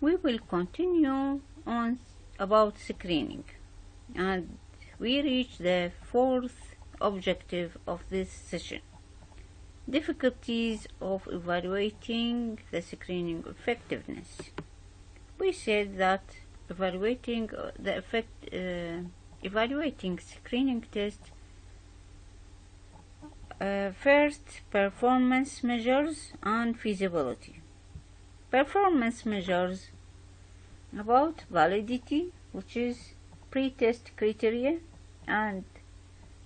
We will continue on about screening, and we reach the fourth objective of this session: difficulties of evaluating the screening effectiveness. We said that evaluating screening tests first, performance measures and feasibility. Performance measures about validity, which is pre-test criteria, and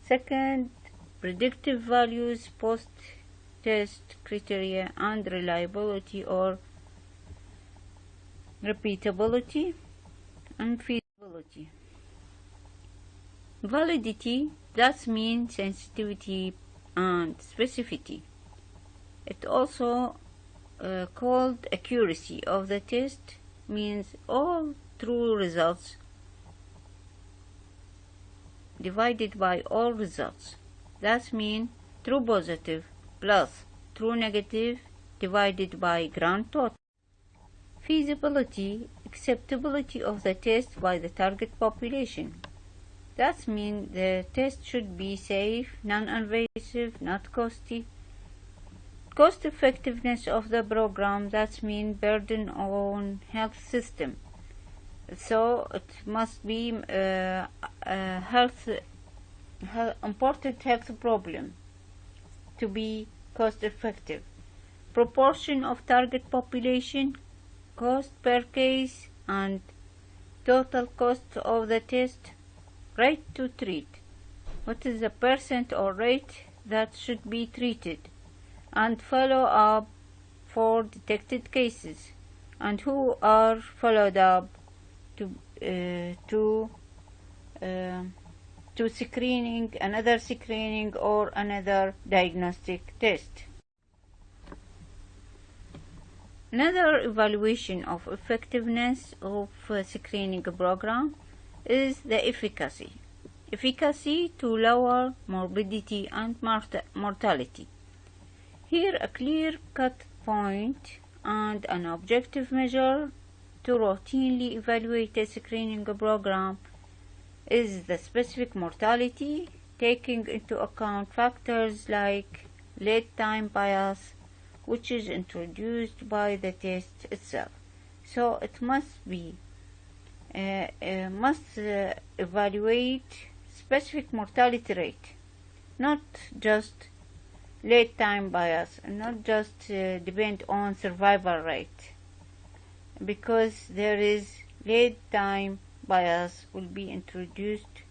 second, predictive values, post-test criteria, and reliability or repeatability and feasibility. Validity, that means sensitivity and specificity. It also called accuracy of the test, means all true results divided by all results. That means true positive plus true negative divided by grand total. Feasibility, acceptability of the test by the target population. That means the test should be safe, non-invasive, not costly. Cost effectiveness of the program, that means burden on health system. So it must be important health problem to be cost effective. Proportion of target population, cost per case, and total cost of the test. Rate to treat. What is the percent or rate that should be treated? And follow up for detected cases, and who are followed up to screening, another screening or another diagnostic test. Another evaluation of effectiveness of a screening program is the efficacy. Efficacy to lower morbidity and mortality. Here a clear-cut point and an objective measure to routinely evaluate a screening program is the specific mortality, taking into account factors like lead time bias, which is introduced by the test itself. So it must evaluate specific mortality rate, not just lead time bias, and not just depend on survival rate, because there is lead time bias will be introduced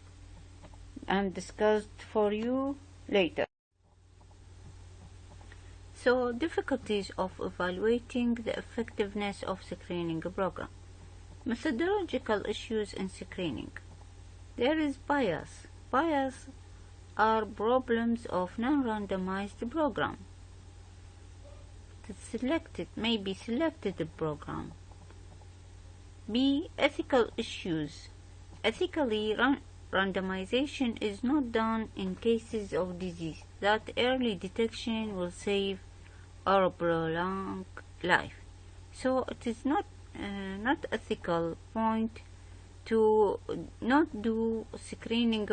and discussed for you later. So, difficulties of evaluating the effectiveness of screening program. Methodological issues in screening. There is bias. Bias are problems of non-randomized program. The selected program. B. Ethical issues. Ethically, randomization is not done in cases of disease that early detection will save or prolong life. So it is not ethical point to not do screening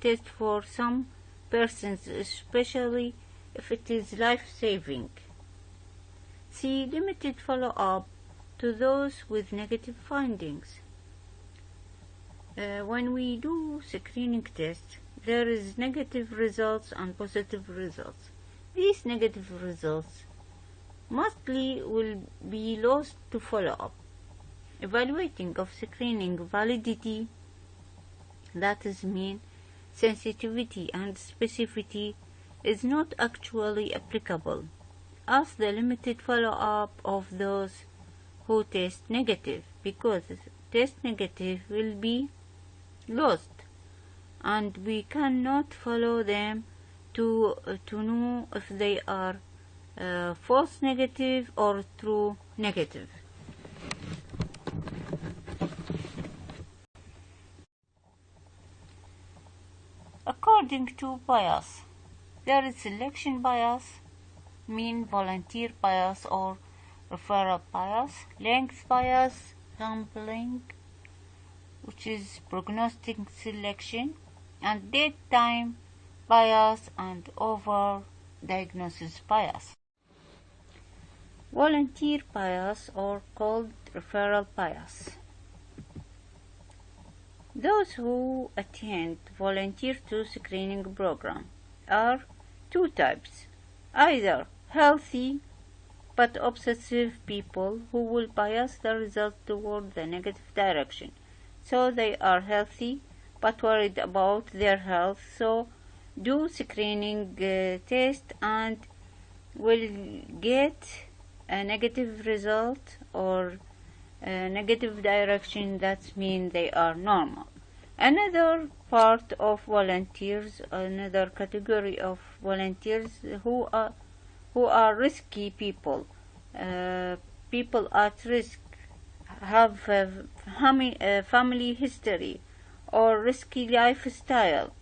test for some persons, especially if it is life-saving. C. Limited follow-up to those with negative findings. When we do screening tests, there is negative results and positive results. These negative results mostly will be lost to follow-up. Evaluating of screening validity, that is mean sensitivity and specificity, is not actually applicable, as the limited follow-up of those who test negative, because test negative will be lost, and we cannot follow them to know if they are false negative or true negative. According to bias, there is selection bias, mean volunteer bias or referral bias, length bias, sampling, which is prognostic selection, and date time bias and over-diagnosis bias. Volunteer bias, or called referral bias. Those who attend volunteer to screening program are two types: either healthy but obsessive people who will bias the result toward the negative direction. So they are healthy but worried about their health, so do screening test and will get a negative result or a negative direction. That means they are normal. Another part of volunteers, another category of volunteers who are risky people, people at risk, have family history or risky lifestyle.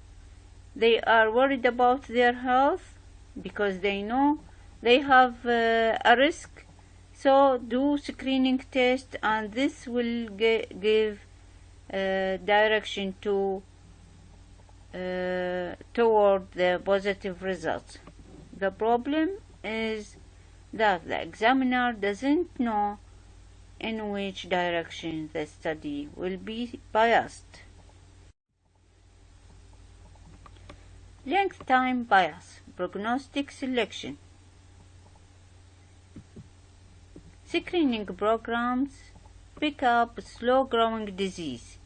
They are worried about their health because they know they have a risk, so do screening test, and this will give direction to toward the positive results. The problem is that the examiner doesn't know in which direction the study will be biased. Length time bias, prognostic selection. Screening programs pick up slow-growing disease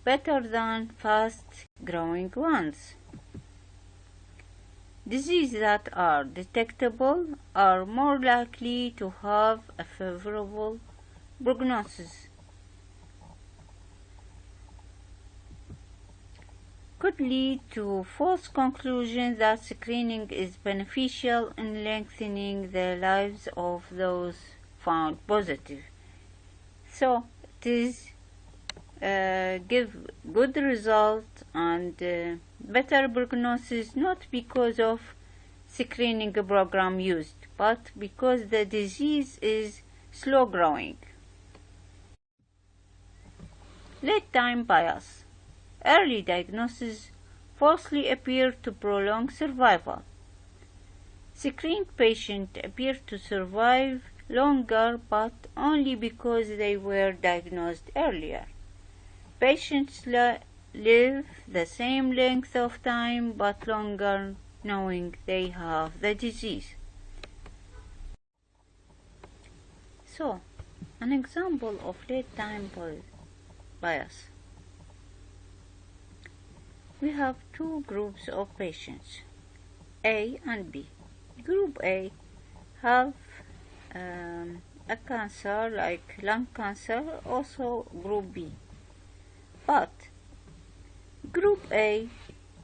better than fast-growing ones. Diseases that are detectable are more likely to have a favorable prognosis. Could lead to false conclusions that screening is beneficial in lengthening the lives of those found positive. So it is give good result and better prognosis, not because of screening program used, but because the disease is slow growing. Late time bias. Early diagnosis falsely appear to prolong survival. Screened patients appear to survive longer, but only because they were diagnosed earlier. Patients live the same length of time but longer knowing they have the disease. So, an example of late time bias. We have two groups of patients, A and B. Group A have a cancer like lung cancer, also group B. But group A,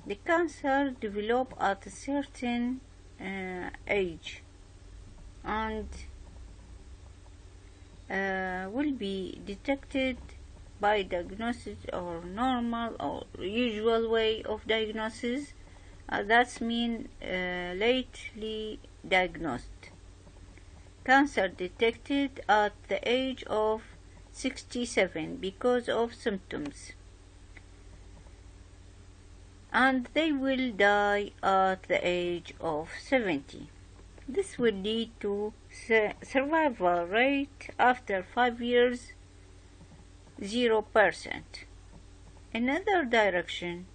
the cancer develop at a certain age and will be detected by diagnosis or normal or usual way of diagnosis. That's mean lately diagnosed. Cancer detected at the age of 67 because of symptoms, and they will die at the age of 70. This will lead to survival rate after 5 years 0%. Another direction,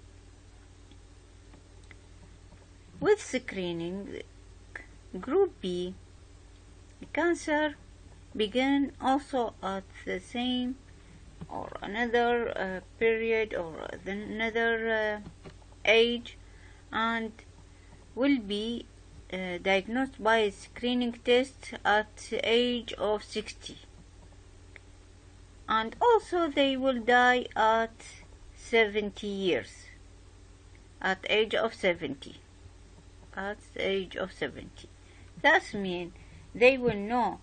with screening, group B, the cancer began also at the same or another period or another age, and will be diagnosed by a screening test at the age of 60. And also they will die at 70 years, at the age of 70. At the age of 70. That means they will know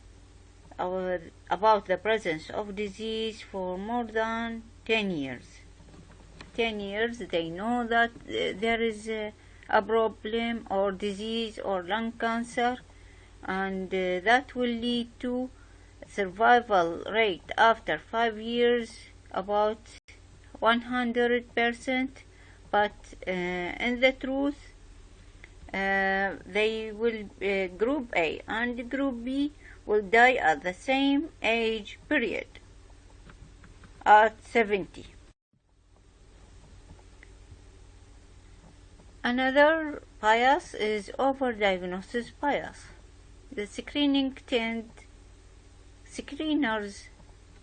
about the presence of disease for more than 10 years. 10 years they know that there is a problem or disease or lung cancer, and that will lead to survival rate after 5 years about 100%, but in the truth they will group A and group B will die at the same age period at 70. Another bias is overdiagnosis bias. The screeners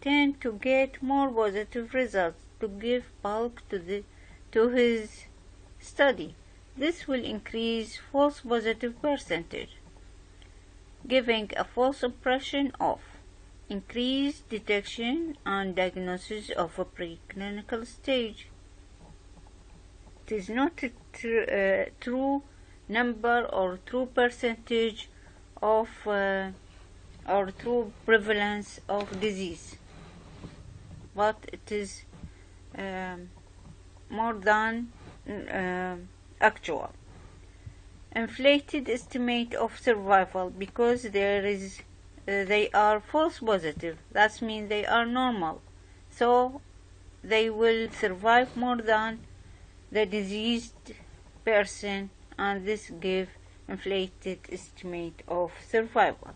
tend to get more positive results to give bulk to his study. This will increase false positive percentage, giving a false impression of increased detection and diagnosis of a preclinical stage. It is not a true number or true percentage of or true prevalence of disease, but it is more than actual. Inflated estimate of survival because they are false positive. That means they are normal, so they will survive more than the diseased person, and this give inflated estimate of survival.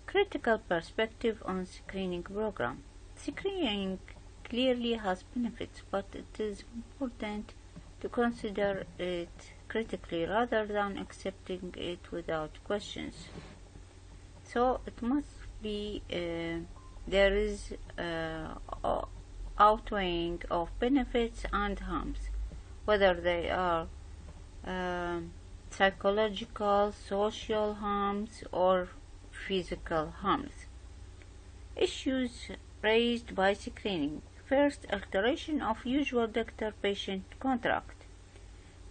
Critical perspective on screening program. Screening clearly has benefits, but it is important to consider it critically rather than accepting it without questions. So it must be there is outweighing of benefits and harms, whether they are psychological, social harms, or physical harms. Issues raised by screening. First, alteration of usual doctor-patient contract.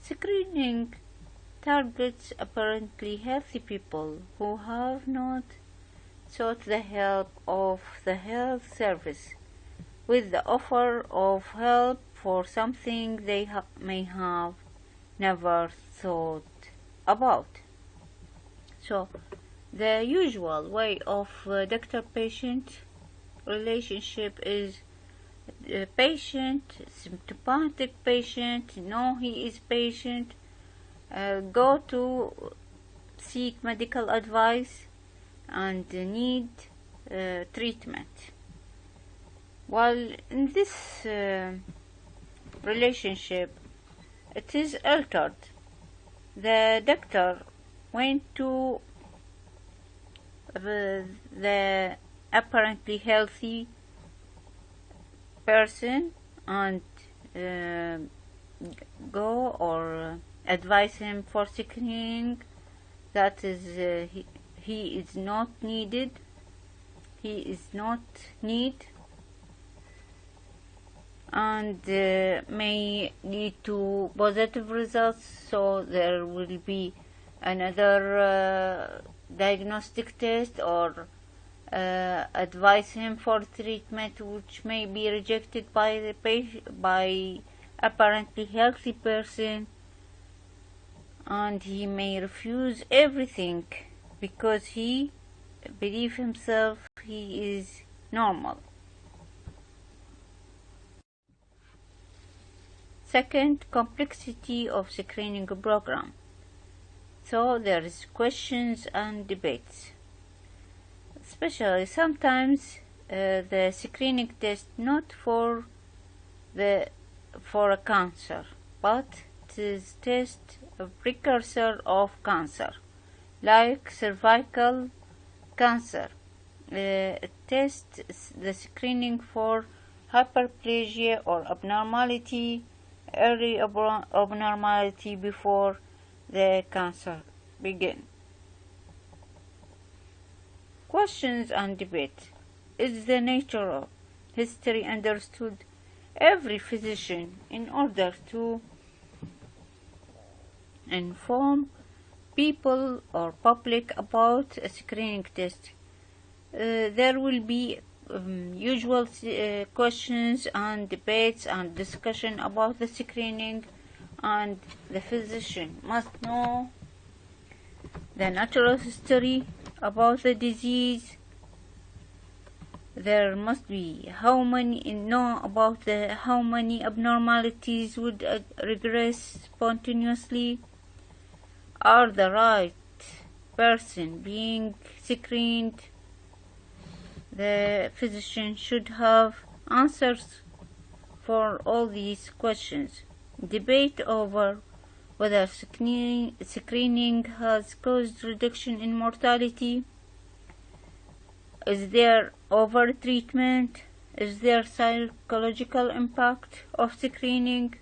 Screening targets apparently healthy people who have not sought the help of the health service with the offer of help for something they may have never thought about. So, the usual way of doctor-patient relationship is patient, symptomatic patient, know he is patient, go to seek medical advice and need treatment. While in this relationship, it is altered. The doctor went to the apparently healthy person and go or advise him for screening. That is, he is not needed. He is not need, and may lead to positive results. So there will be another diagnostic test or advise him for treatment which may be rejected by the patient, by apparently healthy person, and he may refuse everything because he believes himself he is normal. Second, complexity of screening program. So there is questions and debates. Especially sometimes the screening test not for a cancer, but it is test a precursor of cancer, like cervical cancer. Test the screening for hyperplasia or abnormality, early abnormality before the cancer begin. Questions and debate. Is the nature of history understood? Every physician, in order to inform people or public about a screening test, there will be usual questions and debates and discussion about the screening, and the physician must know the natural history about the disease. There must be how many abnormalities would regress spontaneously. Are the right person being screened? The physician should have answers for all these questions. Debate over whether screening has caused reduction in mortality. Is there over-treatment? Is there psychological impact of screening?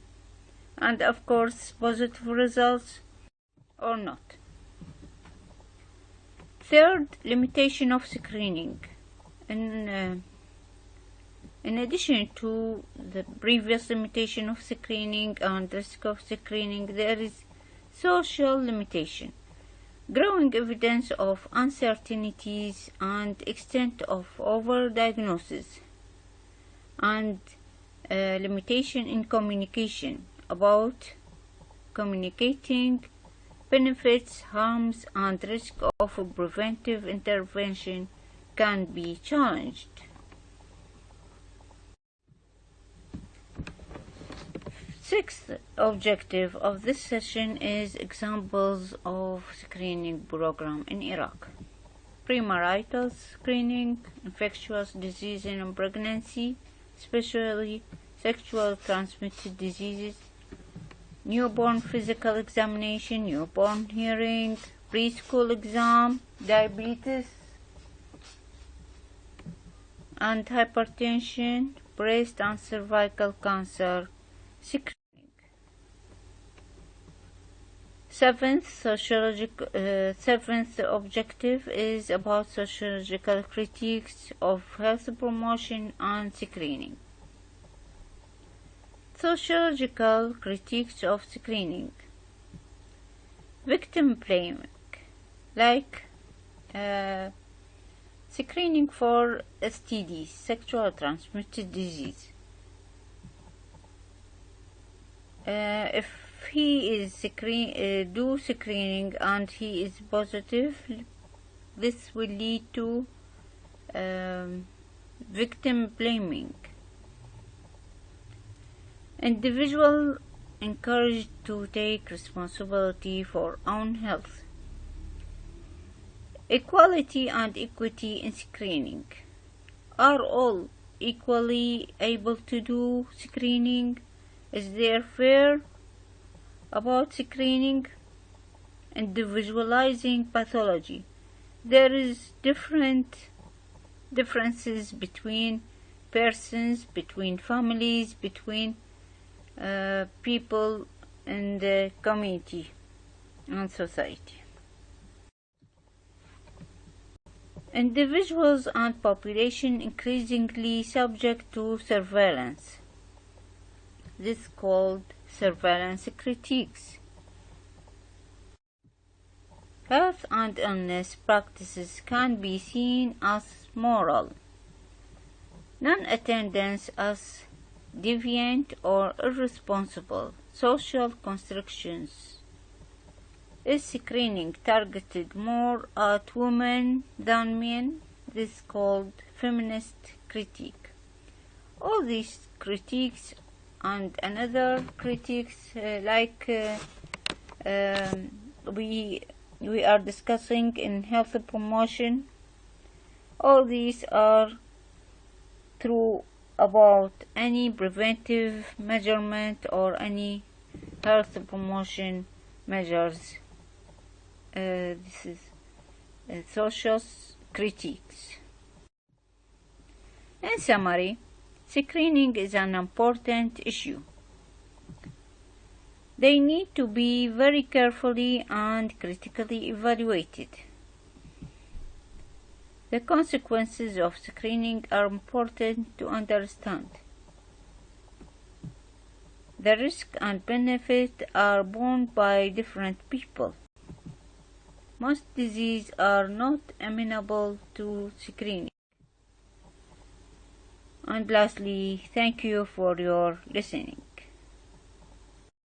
And of course, positive results or not. Third, limitation of screening. In addition to the previous limitation of screening and risk of screening, there is social limitation. Growing evidence of uncertainties and extent of overdiagnosis, and limitation in communication about communicating benefits, harms, and risk of preventive intervention can be challenged. Sixth objective of this session is examples of screening program in Iraq. Premarital screening, infectious disease in pregnancy, especially sexual transmitted diseases, newborn physical examination, newborn hearing, preschool exam, diabetes and hypertension, breast and cervical cancer screening. Seventh objective is about sociological critiques of health promotion and screening. Sociological critiques of screening. Victim blaming, like screening for STDs, sexual transmitted disease. If he is screening and he is positive, this will lead to victim blaming. Individual encouraged to take responsibility for own health. Equality and equity in screening. Are all equally able to do screening? Is there fair about screening? Individualizing pathology. There is differences between persons, between families, between people in the community and society. Individuals and population increasingly subject to surveillance. This is called surveillance critiques. Health and illness practices can be seen as moral. Non-attendance as deviant or irresponsible. Social constructions. Is screening targeted more at women than men? This is called feminist critique. All these critiques and another critiques we are discussing in health promotion, all these are true about any preventive measurement or any health promotion measures. This is social critiques. In summary, screening is an important issue. They need to be very carefully and critically evaluated. The consequences of screening are important to understand. The risk and benefit are borne by different people. Most diseases are not amenable to screening. And lastly, thank you for your listening.